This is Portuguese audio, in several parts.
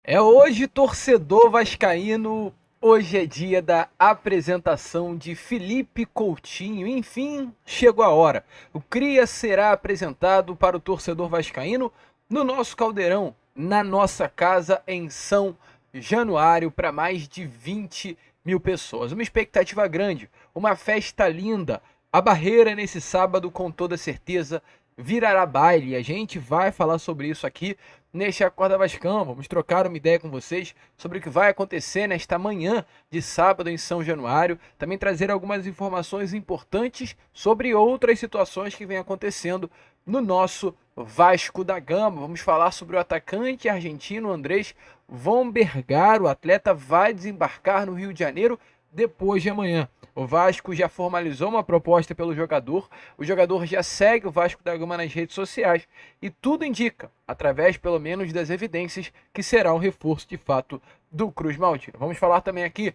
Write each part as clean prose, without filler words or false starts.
É hoje, torcedor vascaíno. Hoje é dia da apresentação de Felipe Coutinho. Enfim, chegou a hora. O Cria será apresentado para o torcedor vascaíno no nosso caldeirão, na nossa casa em São Januário, para mais de 20 mil pessoas. Uma expectativa grande, uma festa linda. A Barreira nesse sábado, com toda certeza, virará baile. A gente vai falar sobre isso aqui neste Acorda Vascão. Vamos trocar uma ideia com vocês sobre o que vai acontecer nesta manhã de sábado em São Januário. Também trazer algumas informações importantes sobre outras situações que vêm acontecendo no nosso Vasco da Gama. Vamos falar sobre o atacante argentino Andrés Vombergar. O atleta vai desembarcar no Rio de Janeiro depois de amanhã. O Vasco já formalizou uma proposta pelo jogador, o jogador já segue o Vasco da Gama nas redes sociais e tudo indica, através pelo menos das evidências, que será um reforço de fato do Cruz Maltino. Vamos falar também aqui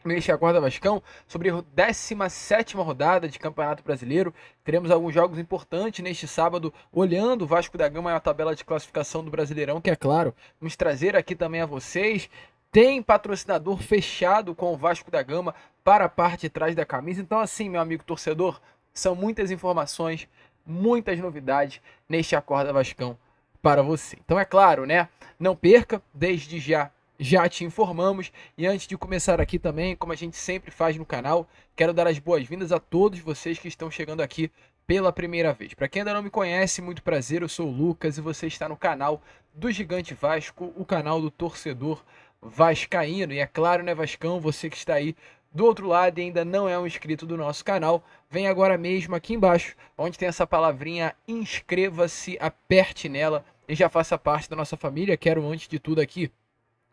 neste Acorda Vascão sobre a 17ª rodada de Campeonato Brasileiro. Teremos alguns jogos importantes neste sábado, olhando o Vasco da Gama na tabela de classificação do Brasileirão, que é claro, vamos trazer aqui também a vocês. Tem patrocinador fechado com o Vasco da Gama para a parte de trás da camisa. Então, assim, meu amigo torcedor, são muitas informações, muitas novidades neste Acorda Vascão para você. Então, é claro, né? Não perca, desde já te informamos. E antes de começar aqui também, como a gente sempre faz no canal, quero dar as boas-vindas a todos vocês que estão chegando aqui pela primeira vez. Para quem ainda não me conhece, muito prazer, eu sou o Lucas e você está no canal do Gigante Vasco, o canal do torcedor vascaíno. E é claro, né, Vascão, você que está aí do outro lado e ainda não é um inscrito do nosso canal, vem agora mesmo aqui embaixo, onde tem essa palavrinha inscreva-se, aperte nela e já faça parte da nossa família. Quero, antes de tudo aqui,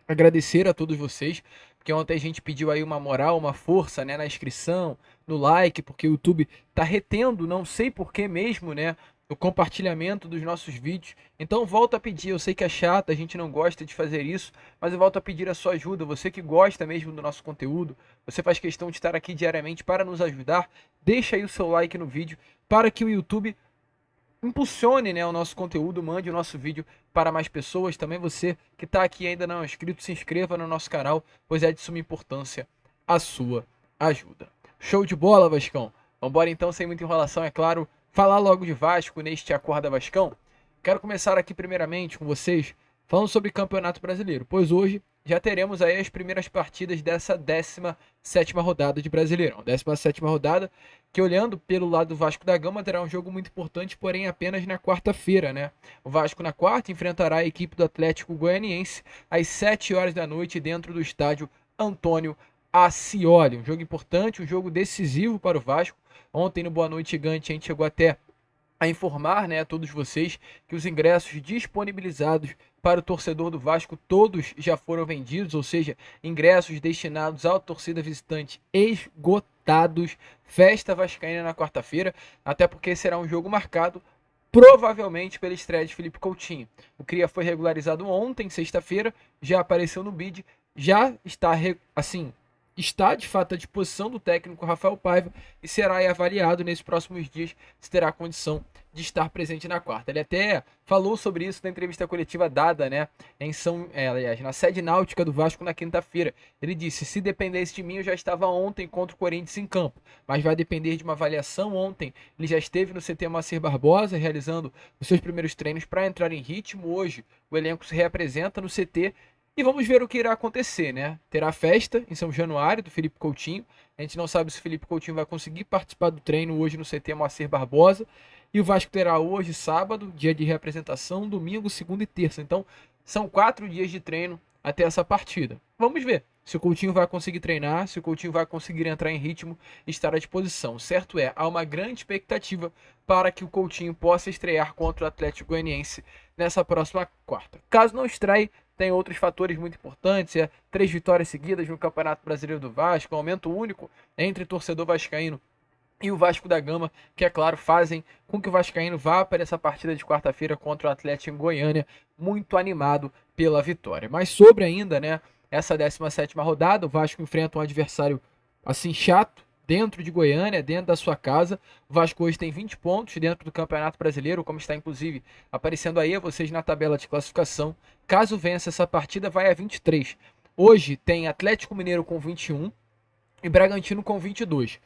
agradecer a todos vocês, porque ontem a gente pediu aí uma moral, uma força, né, na inscrição, no like, porque o YouTube tá retendo, não sei por que mesmo, né, o compartilhamento dos nossos vídeos. Então volto a pedir, eu sei que é chato, a gente não gosta de fazer isso, mas eu volto a pedir a sua ajuda. Você que gosta mesmo do nosso conteúdo, você faz questão de estar aqui diariamente para nos ajudar, deixa aí o seu like no vídeo para que o YouTube impulsione, né, o nosso conteúdo, mande o nosso vídeo para mais pessoas. Também você que está aqui e ainda não é inscrito, se inscreva no nosso canal, pois é de suma importância a sua ajuda. Show de bola, Vascão? Vambora então, sem muita enrolação, é claro, falar logo de Vasco neste Acorda Vascão. Quero começar aqui primeiramente com vocês falando sobre Campeonato Brasileiro, pois hoje já teremos aí as primeiras partidas dessa 17ª rodada de Brasileirão. 17ª rodada que, olhando pelo lado do Vasco da Gama, terá um jogo muito importante, porém apenas na quarta-feira, né? O Vasco na quarta enfrentará a equipe do Atlético Goianiense às 7 horas da noite dentro do estádio Antônio Ascioli. Um jogo importante, um jogo decisivo para o Vasco. Ontem no Boa Noite Gigante a gente chegou até a informar, né, a todos vocês que os ingressos disponibilizados para o torcedor do Vasco todos já foram vendidos, ou seja, ingressos destinados à torcida visitante esgotados. Festa vascaína na quarta-feira, até porque será um jogo marcado provavelmente pela estreia de Felipe Coutinho. O Cria foi regularizado ontem, sexta-feira, já apareceu no bid, já está assim, está de fato à disposição do técnico Rafael Paiva e será avaliado nesses próximos dias se terá condição de estar presente na quarta. Ele até falou sobre isso na entrevista coletiva dada, né, aliás, na sede náutica do Vasco na quinta-feira. Ele disse: se dependesse de mim, eu já estava ontem contra o Corinthians em campo, mas vai depender de uma avaliação. Ontem ele já esteve no CT Moacir Barbosa realizando os seus primeiros treinos para entrar em ritmo. Hoje o elenco se reapresenta no CT e vamos ver o que irá acontecer, né? Terá festa em São Januário do Felipe Coutinho. A gente não sabe se o Felipe Coutinho vai conseguir participar do treino hoje no CT Moacir Barbosa. E o Vasco terá hoje, sábado, dia de reapresentação, domingo, segunda e terça. Então, são 4 dias de treino até essa partida. Vamos ver se o Coutinho vai conseguir treinar, se o Coutinho vai conseguir entrar em ritmo e estar à disposição. Certo é, há uma grande expectativa para que o Coutinho possa estrear contra o Atlético Goianiense nessa próxima quarta. Caso não estreie, tem outros fatores muito importantes, 3 vitórias seguidas no Campeonato Brasileiro do Vasco, um aumento único entre torcedor vascaíno e o Vasco da Gama, que é claro, fazem com que o vascaíno vá para essa partida de quarta-feira contra o Atlético em Goiânia, muito animado pela vitória. Mas sobre ainda, né, essa 17ª rodada, o Vasco enfrenta um adversário assim chato, dentro de Goiânia, dentro da sua casa. O Vasco hoje tem 20 pontos dentro do Campeonato Brasileiro, como está inclusive aparecendo aí a vocês na tabela de classificação. Caso vença essa partida, vai a 23. Hoje tem Atlético Mineiro com 21 e Bragantino com 22.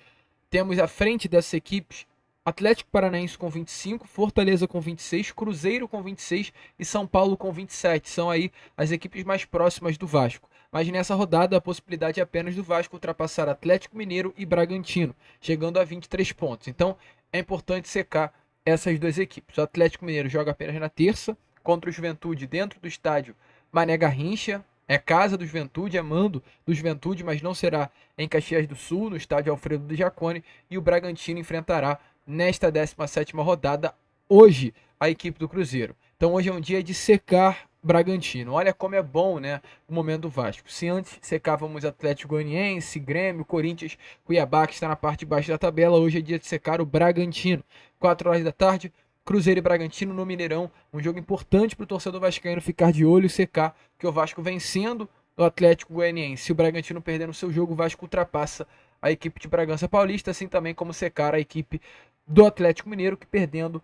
Temos à frente dessas equipes Atlético Paranaense com 25, Fortaleza com 26, Cruzeiro com 26 e São Paulo com 27. São aí as equipes mais próximas do Vasco. Mas nessa rodada a possibilidade é apenas do Vasco ultrapassar Atlético Mineiro e Bragantino, chegando a 23 pontos. Então é importante secar essas duas equipes. O Atlético Mineiro joga apenas na terça contra o Juventude dentro do estádio Mané Garrincha. É casa do Juventude, é mando do Juventude, mas não será em Caxias do Sul, no estádio Alfredo de Jaconi. E o Bragantino enfrentará nesta 17ª rodada, hoje, a equipe do Cruzeiro. Então hoje é um dia de secar Bragantino. Olha como é bom, né, o momento do Vasco. Se antes secávamos Atlético Goianiense, Grêmio, Corinthians, Cuiabá, que está na parte de baixo da tabela, hoje é dia de secar o Bragantino. 4 horas da tarde, Cruzeiro e Bragantino no Mineirão, um jogo importante para o torcedor vascaíno ficar de olho e secar, que o Vasco vencendo o Atlético Goianiense. Se o Bragantino perdendo o seu jogo, o Vasco ultrapassa a equipe de Bragança Paulista, assim também como secar a equipe do Atlético Mineiro, que perdendo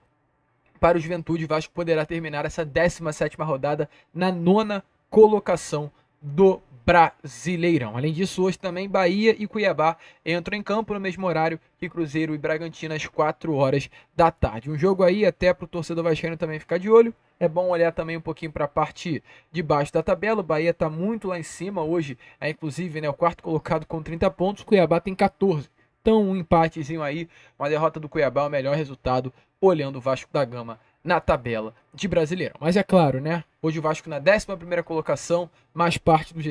para o Juventude, o Vasco poderá terminar essa 17ª rodada na 9ª colocação do Brasileirão. Além disso, hoje também Bahia e Cuiabá entram em campo no mesmo horário que Cruzeiro e Bragantino às 4 horas da tarde. Um jogo aí até para o torcedor vascaíno também ficar de olho. É bom olhar também um pouquinho para a parte de baixo da tabela. O Bahia está muito lá em cima. Hoje é inclusive, né, o quarto colocado com 30 pontos. O Cuiabá tem 14. Então um empatezinho aí, uma derrota do Cuiabá é o melhor resultado olhando o Vasco da Gama na tabela de Brasileirão. Mas é claro, né? Hoje o Vasco na 11ª colocação, mais perto do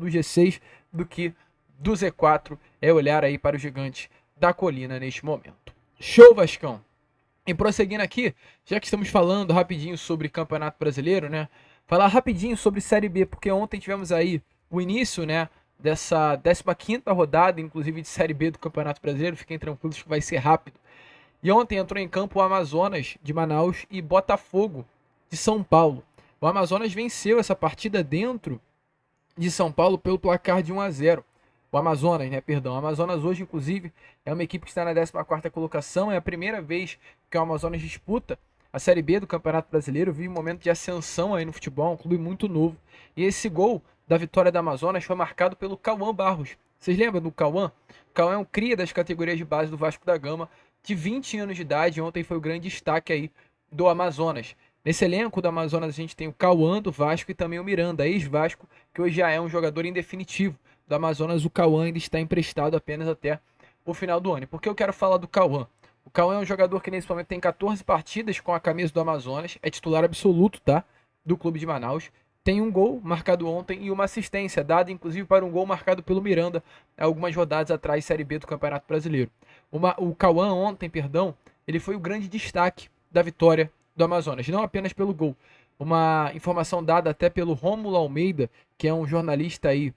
G6 do que do Z4. É olhar aí para o gigante da colina neste momento. Show, Vascão! E prosseguindo aqui, já que estamos falando rapidinho sobre Campeonato Brasileiro, né? Falar rapidinho sobre Série B, porque ontem tivemos aí o início, né, dessa 15ª rodada, inclusive de Série B do Campeonato Brasileiro. Fiquem tranquilos que vai ser rápido. E ontem entrou em campo o Amazonas de Manaus e Botafogo de São Paulo. O Amazonas venceu essa partida dentro de São Paulo pelo placar de 1-0. O Amazonas, né, perdão. O Amazonas hoje, inclusive, é uma equipe que está na 14ª colocação. É a primeira vez que o Amazonas disputa a Série B do Campeonato Brasileiro. Vive um momento de ascensão aí no futebol, um clube muito novo. E esse gol da vitória da Amazonas foi marcado pelo Cauã Barros. Vocês lembram do Cauã? O Cauã é um cria das categorias de base do Vasco da Gama, de 20 anos de idade. Ontem foi o grande destaque aí do Amazonas. Nesse elenco do Amazonas a gente tem o Cauã do Vasco e também o Miranda, ex-Vasco, que hoje já é um jogador em definitivo do Amazonas. O Cauã ainda está emprestado apenas até o final do ano. E por que eu quero falar do Cauã? O Cauã é um jogador que nesse momento tem 14 partidas com a camisa do Amazonas, é titular absoluto, tá, do clube de Manaus. Tem um gol marcado ontem e uma assistência dada, inclusive, para um gol marcado pelo Miranda algumas rodadas atrás, Série B do Campeonato Brasileiro. O Cauã ontem, ele foi o grande destaque da vitória do Amazonas, não apenas pelo gol. Uma informação dada até pelo Rômulo Almeida, que é um jornalista aí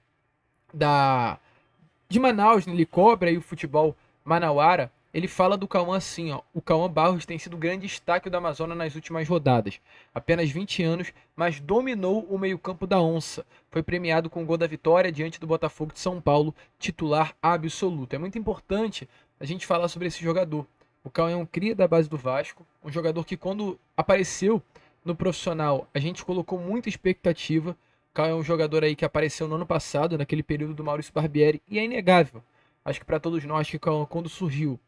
de Manaus, né? Ele cobre aí o futebol manauara. Ele fala do Cauã assim, ó. O Cauã Barros tem sido o grande destaque do Amazonas nas últimas rodadas. Apenas 20 anos, mas dominou o meio-campo da Onça. Foi premiado com o gol da vitória diante do Botafogo de São Paulo, titular absoluto. É muito importante a gente falar sobre esse jogador. O Cauã é um cria da base do Vasco, um jogador que quando apareceu no profissional, a gente colocou muita expectativa. O Cauã é um jogador aí que apareceu no ano passado, naquele período do Maurício Barbieri, e é inegável. Acho que para todos nós que o Cauã, quando surgiu,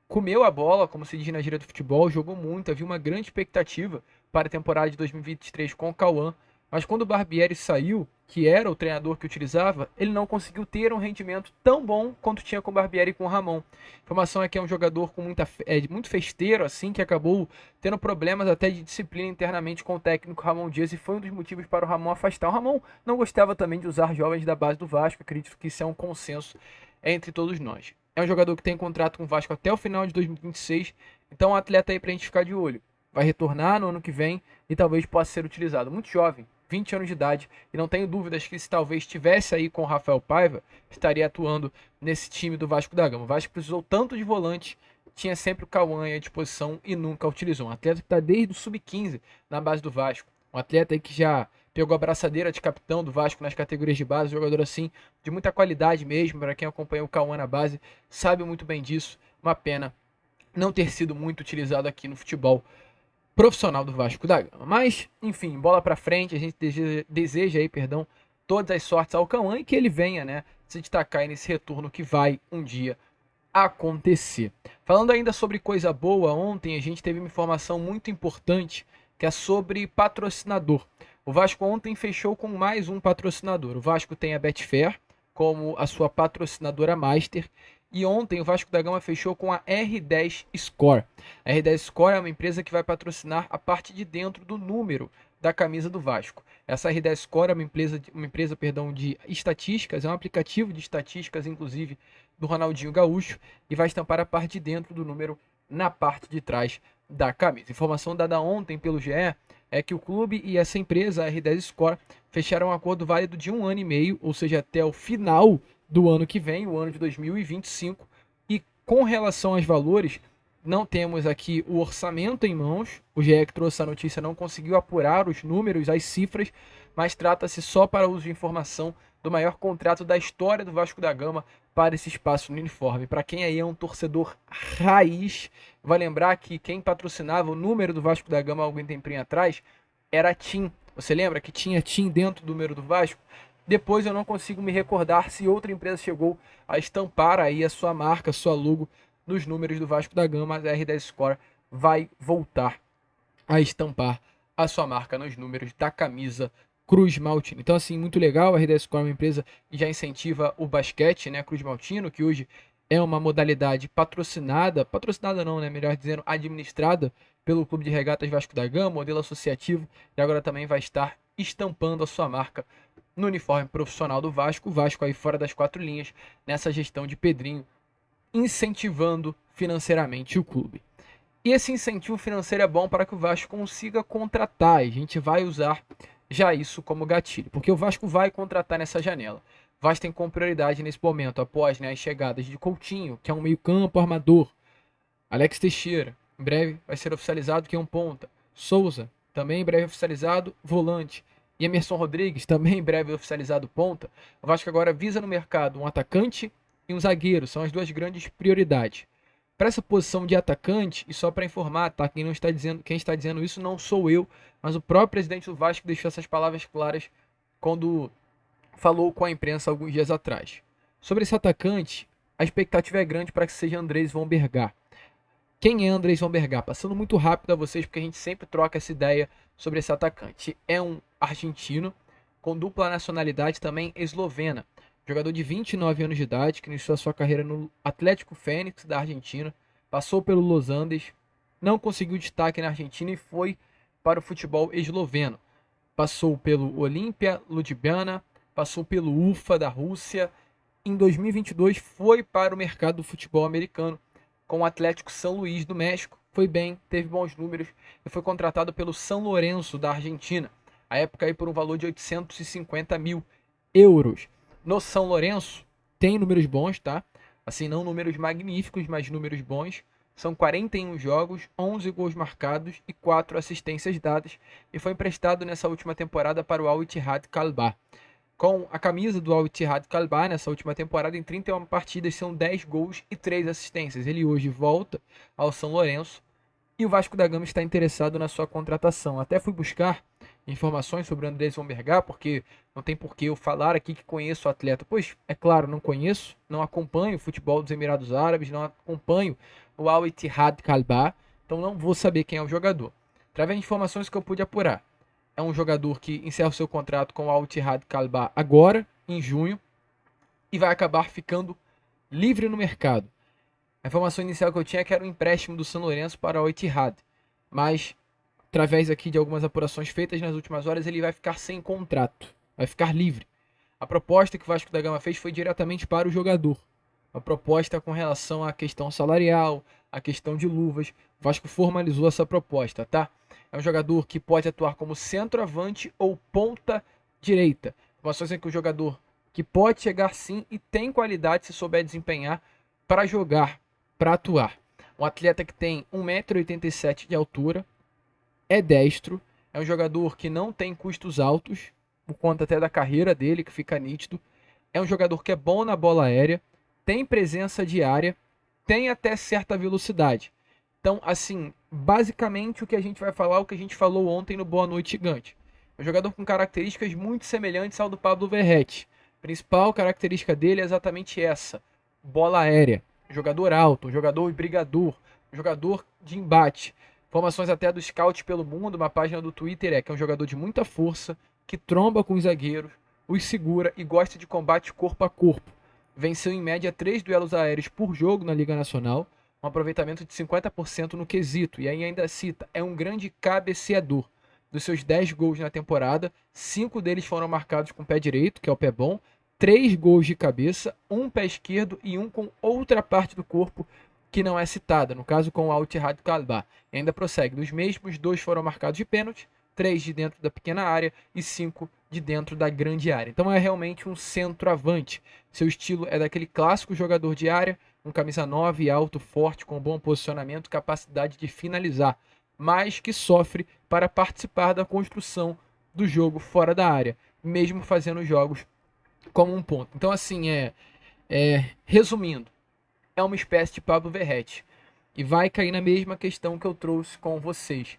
comeu a bola, como se diz na gíria do futebol, jogou muito, havia uma grande expectativa para a temporada de 2023 com o Cauã, mas quando o Barbieri saiu, que era o treinador que utilizava, ele não conseguiu ter um rendimento tão bom quanto tinha com o Barbieri e com o Ramon. A informação é que é um jogador com muito festeiro, assim, que acabou tendo problemas até de disciplina internamente com o técnico Ramon Dias, e foi um dos motivos para o Ramon afastar. O Ramon não gostava também de usar jovens da base do Vasco, acredito que isso é um consenso entre todos nós. É um jogador que tem contrato com o Vasco até o final de 2026, então é um atleta aí pra gente ficar de olho. Vai retornar no ano que vem e talvez possa ser utilizado. Muito jovem, 20 anos de idade, e não tenho dúvidas que se talvez estivesse aí com o Rafael Paiva, estaria atuando nesse time do Vasco da Gama. O Vasco precisou tanto de volante, tinha sempre o Cauã à disposição e nunca utilizou. Um atleta que está desde o sub-15 na base do Vasco. Um atleta aí que já pegou a braçadeira de capitão do Vasco nas categorias de base, jogador assim, de muita qualidade mesmo, para quem acompanhou o Cauã na base, sabe muito bem disso. Uma pena não ter sido muito utilizado aqui no futebol profissional do Vasco da Gama. Mas, enfim, bola para frente, a gente deseja aí, perdão, todas as sortes ao Cauã e que ele venha, né, se destacar nesse retorno que vai um dia acontecer. Falando ainda sobre coisa boa, ontem a gente teve uma informação muito importante que é sobre patrocinador. O Vasco ontem fechou com mais um patrocinador. O Vasco tem a Betfair como a sua patrocinadora master e ontem o Vasco da Gama fechou com a R10 Score. A R10 Score é uma empresa que vai patrocinar a parte de dentro do número da camisa do Vasco. Essa R10 Score é uma empresa de estatísticas, é um aplicativo de estatísticas, inclusive, do Ronaldinho Gaúcho, e vai estampar a parte de dentro do número na parte de trás da camisa. Informação dada ontem pelo GE é que o clube e essa empresa, a R10 Score, fecharam um acordo válido de 1 ano e meio, ou seja, até o final do ano que vem, o ano de 2025, e com relação aos valores, não temos aqui o orçamento em mãos, o GE que trouxe a notícia não conseguiu apurar os números, as cifras, mas trata-se só para uso de informação do maior contrato da história do Vasco da Gama para esse espaço no uniforme. Para quem aí é um torcedor raiz, vai lembrar que quem patrocinava o número do Vasco da Gama algum tempinho atrás era a TIM. Você lembra que tinha TIM dentro do número do Vasco? Depois eu não consigo me recordar se outra empresa chegou a estampar aí a sua marca, a sua logo nos números do Vasco da Gama. Mas a R10 Score vai voltar a estampar a sua marca nos números da camisa Cruz Maltino. Então, assim, muito legal. A R10 Score é uma empresa que já incentiva o basquete, né? Cruz Maltino, que hoje é uma modalidade patrocinada não, né? Melhor dizendo, administrada pelo Clube de Regatas Vasco da Gama, modelo associativo, e agora também vai estar estampando a sua marca no uniforme profissional do Vasco. O Vasco aí fora das quatro linhas, nessa gestão de Pedrinho, incentivando financeiramente o clube. E esse incentivo financeiro é bom para que o Vasco consiga contratar. E a gente vai usar já isso como gatilho, porque o Vasco vai contratar nessa janela. O Vasco tem como prioridade nesse momento, após, né, as chegadas de Coutinho, que é um meio-campo armador, Alex Teixeira, em breve vai ser oficializado, que é um ponta, Souza, também em breve oficializado, volante, e Emerson Rodrigues, também em breve oficializado, ponta. O Vasco agora visa no mercado um atacante e um zagueiro, são as duas grandes prioridades. Para essa posição de atacante, e só para informar, tá? Quem está dizendo isso não sou eu, mas o próprio presidente do Vasco deixou essas palavras claras quando falou com a imprensa alguns dias atrás. Sobre esse atacante, a expectativa é grande para que seja Andrés von Bergar. Quem é Andrés von Bergar? Passando muito rápido a vocês, porque a gente sempre troca essa ideia sobre esse atacante. É um argentino com dupla nacionalidade, também eslovena. Jogador de 29 anos de idade, que iniciou a sua carreira no Atlético Fênix da Argentina, passou pelo Los Andes, não conseguiu destaque na Argentina e foi para o futebol esloveno. Passou pelo Olimpia Ljubljana, passou pelo Ufa da Rússia. Em 2022 foi para o mercado do futebol americano com o Atlético São Luís do México. Foi bem, teve bons números e foi contratado pelo São Lourenço da Argentina. À época aí por um valor de 850 mil euros. No São Lourenço tem números bons, tá? Assim, não números magníficos, mas números bons. São 41 jogos, 11 gols marcados e 4 assistências dadas. E foi emprestado nessa última temporada para o Al Ittihad Kalbah. Com a camisa do Al Ittihad Kalbah, nessa última temporada, em 31 partidas, são 10 gols e 3 assistências. Ele hoje volta ao São Lourenço e o Vasco da Gama está interessado na sua contratação. Até fui buscar informações sobre o Andrés von Bergar, porque não tem por que eu falar aqui que conheço o atleta. Pois, é claro, não conheço, não acompanho o futebol dos Emirados Árabes, não acompanho o Al Ittihad Kalbah, então não vou saber quem é o jogador. Através de informações que eu pude apurar, é um jogador que encerra o seu contrato com o Al Ittihad Kalbah agora, em junho, e vai acabar ficando livre no mercado. A informação inicial que eu tinha é que era um empréstimo do São Lourenço para o Al Ittihad, mas através aqui de algumas apurações feitas nas últimas horas, ele vai ficar sem contrato, vai ficar livre. A proposta que o Vasco da Gama fez foi diretamente para o jogador. Uma proposta com relação à questão salarial, à questão de luvas. O Vasco formalizou essa proposta, tá? É um jogador que pode atuar como centroavante ou ponta direita. Informações é que o jogador que pode chegar sim e tem qualidade se souber desempenhar para jogar, para atuar. Um atleta que tem 1,87 m de altura, é destro, É um jogador que não tem custos altos, por conta até da carreira dele, que fica nítido. É um jogador que é bom na bola aérea, tem presença de área, tem até certa velocidade. Então, assim, basicamente o que a gente vai falar é o que a gente falou ontem no Boa Noite Gigante. É um jogador com características muito semelhantes ao do Pablo Verratti. A principal característica dele é exatamente essa: bola aérea. Jogador alto, jogador brigador, jogador de embate. Informações até do Scout pelo Mundo, uma página do Twitter, é que é um jogador de muita força, que tromba com os zagueiros, os segura e gosta de combate corpo a corpo. Venceu em média 3 duelos aéreos por jogo na Liga Nacional, um aproveitamento de 50% no quesito, e aí ainda cita, é um grande cabeceador. Dos seus 10 gols na temporada, 5 deles foram marcados com o pé direito, que é o pé bom, 3 gols de cabeça, um pé esquerdo e um com outra parte do corpo que não é citada, no caso com o Al-Ittihad Kalba. E ainda prossegue, dos mesmos, 2 foram marcados de pênalti, 3 de dentro da pequena área e 5 de dentro da grande área. Então é realmente um centroavante. Seu estilo é daquele clássico jogador de área, um camisa 9, alto, forte, com bom posicionamento, capacidade de finalizar, mas que sofre para participar da construção do jogo fora da área, mesmo fazendo jogos como um ponto. Então, assim, resumindo, é uma espécie de Pablo Verratti. E vai cair na mesma questão que eu trouxe com vocês.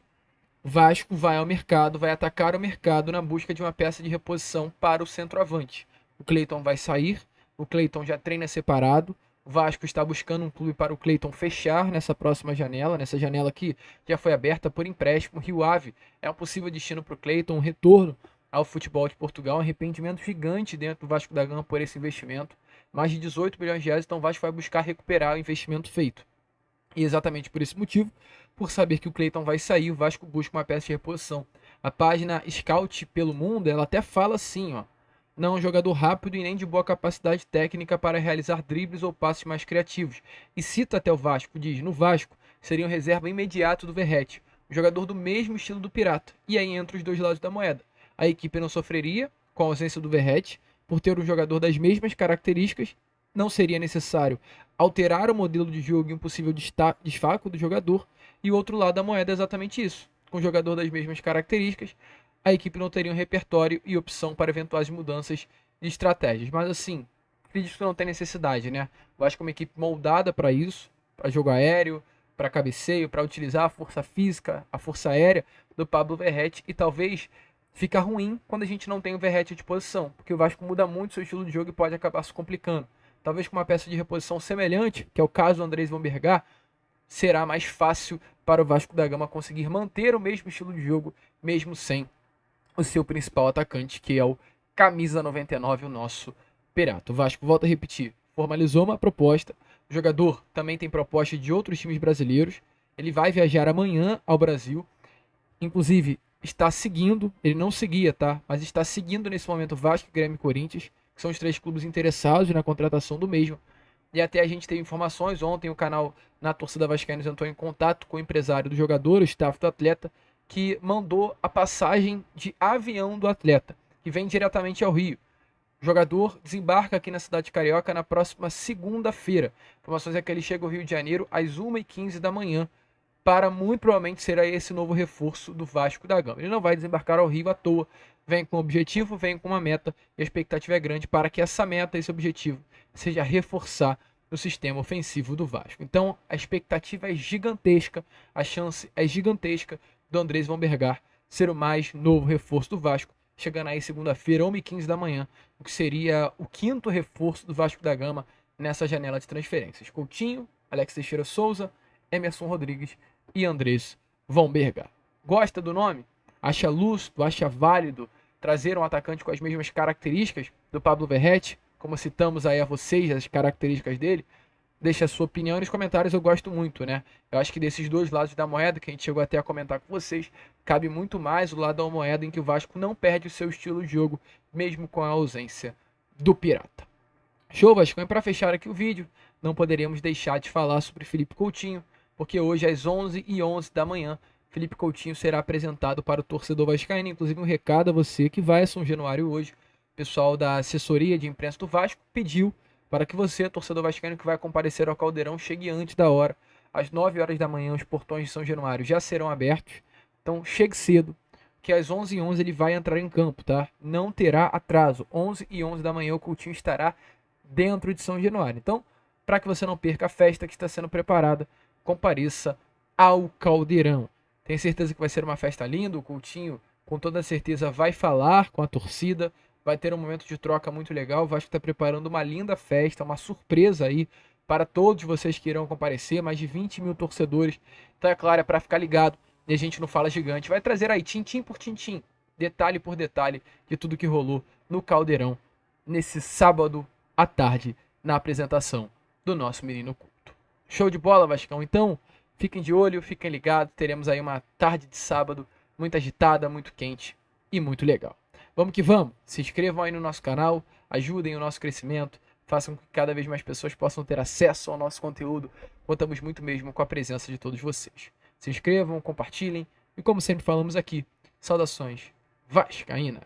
O Vasco vai ao mercado, vai atacar o mercado na busca de uma peça de reposição para o centroavante. O Cleiton vai sair, o Cleiton já treina separado. O Vasco está buscando um clube para o Cleiton fechar nessa próxima janela, nessa janela que já foi aberta por empréstimo. Rio Ave é um possível destino para o Cleiton, um retorno ao futebol de Portugal, um arrependimento gigante dentro do Vasco da Gama por esse investimento. Mais de 18 bilhões de reais, então o Vasco vai buscar recuperar o investimento feito. E exatamente por esse motivo, por saber que o Cleiton vai sair, o Vasco busca uma peça de reposição. A página Scout pelo Mundo, ela até fala assim, ó: não é um jogador rápido e nem de boa capacidade técnica para realizar dribles ou passes mais criativos. E cita até o Vasco, diz: no Vasco seria um reserva imediato do Verratti, um jogador do mesmo estilo do Pirata. E aí entra os dois lados da moeda. A equipe não sofreria com a ausência do Verratti, por ter um jogador das mesmas características, não seria necessário alterar o modelo de jogo e um possível desfalque do jogador. E o outro lado da moeda é exatamente isso: com o jogador das mesmas características, a equipe não teria um repertório e opção para eventuais mudanças de estratégias. Mas assim, acredito que não tem necessidade, né? Eu acho que é uma equipe moldada para isso, para jogo aéreo, para cabeceio, para utilizar a força física, a força aérea do Pablo Verratti, e talvez fica ruim quando a gente não tem o Verratti à disposição, porque o Vasco muda muito seu estilo de jogo e pode acabar se complicando. Talvez com uma peça de reposição semelhante, que é o caso do Andrés Van Bergar, será mais fácil para o Vasco da Gama conseguir manter o mesmo estilo de jogo, mesmo sem o seu principal atacante, que é o camisa 99, o nosso Perato. O Vasco, volta a repetir, formalizou uma proposta. O jogador também tem proposta de outros times brasileiros. Ele vai viajar amanhã ao Brasil. Inclusive, está seguindo, ele não seguia, tá? Mas está seguindo nesse momento Vasco, Grêmio e Corinthians, que são os 3 clubes interessados na contratação do mesmo. E até a gente teve informações, ontem o canal Na Torcida Vascaína entrou em contato com o empresário do jogador, o staff do atleta, que mandou a passagem de avião do atleta, que vem diretamente ao Rio. O jogador desembarca aqui na cidade de Carioca na próxima segunda-feira. Informações é que ele chega ao Rio de Janeiro às 1h15 da manhã, para muito provavelmente ser esse novo reforço do Vasco da Gama. Ele não vai desembarcar ao Rio à toa, vem com um objetivo, vem com uma meta, e a expectativa é grande para que essa meta, esse objetivo, seja reforçar o sistema ofensivo do Vasco. Então a expectativa é gigantesca, a chance é gigantesca do Andrés Van Bergar ser o mais novo reforço do Vasco, chegando aí segunda-feira, 1h15 da manhã, o que seria o 5º reforço do Vasco da Gama nessa janela de transferências. Coutinho, Alex Teixeira Souza, Emerson Rodrigues e Andrés Van Bergar. Gosta do nome? Acha lúcido, acha válido trazer um atacante com as mesmas características do Pablo Verratti, como citamos aí a vocês, as características dele? Deixa a sua opinião nos comentários, eu gosto muito, né? Eu acho que desses dois lados da moeda, que a gente chegou até a comentar com vocês, cabe muito mais o lado da moeda em que o Vasco não perde o seu estilo de jogo, mesmo com a ausência do Pirata. Show, Vasco? E para fechar aqui o vídeo, não poderíamos deixar de falar sobre Felipe Coutinho, porque hoje às 11h11 da manhã, Felipe Coutinho será apresentado para o torcedor vascaíno. Inclusive um recado a você que vai a São Januário hoje. O pessoal da assessoria de imprensa do Vasco pediu para que você, torcedor vascaíno que vai comparecer ao Caldeirão, chegue antes da hora. Às 9 horas da manhã, os portões de São Januário já serão abertos. Então chegue cedo, que às 11h11 ele vai entrar em campo, tá? Não terá atraso. 11h11 da manhã o Coutinho estará dentro de São Januário. Então, para que você não perca a festa que está sendo preparada, compareça ao Caldeirão. Tenho certeza que vai ser uma festa linda. O Coutinho, com toda certeza, vai falar com a torcida. Vai ter um momento de troca muito legal. O Vasco está preparando uma linda festa, uma surpresa aí para todos vocês que irão comparecer. Mais de 20 mil torcedores. Então, é claro, é para ficar ligado. E a gente não fala gigante. Vai trazer aí tintim por tintim, detalhe por detalhe de tudo que rolou no Caldeirão nesse sábado à tarde na apresentação do nosso menino culto. Show de bola, Vascão? Então, fiquem de olho, fiquem ligados. Teremos aí uma tarde de sábado muito agitada, muito quente e muito legal. Vamos que vamos. Se inscrevam aí no nosso canal, ajudem o nosso crescimento, façam com que cada vez mais pessoas possam ter acesso ao nosso conteúdo. Contamos muito mesmo com a presença de todos vocês. Se inscrevam, compartilhem e, como sempre falamos aqui, saudações vascaínas.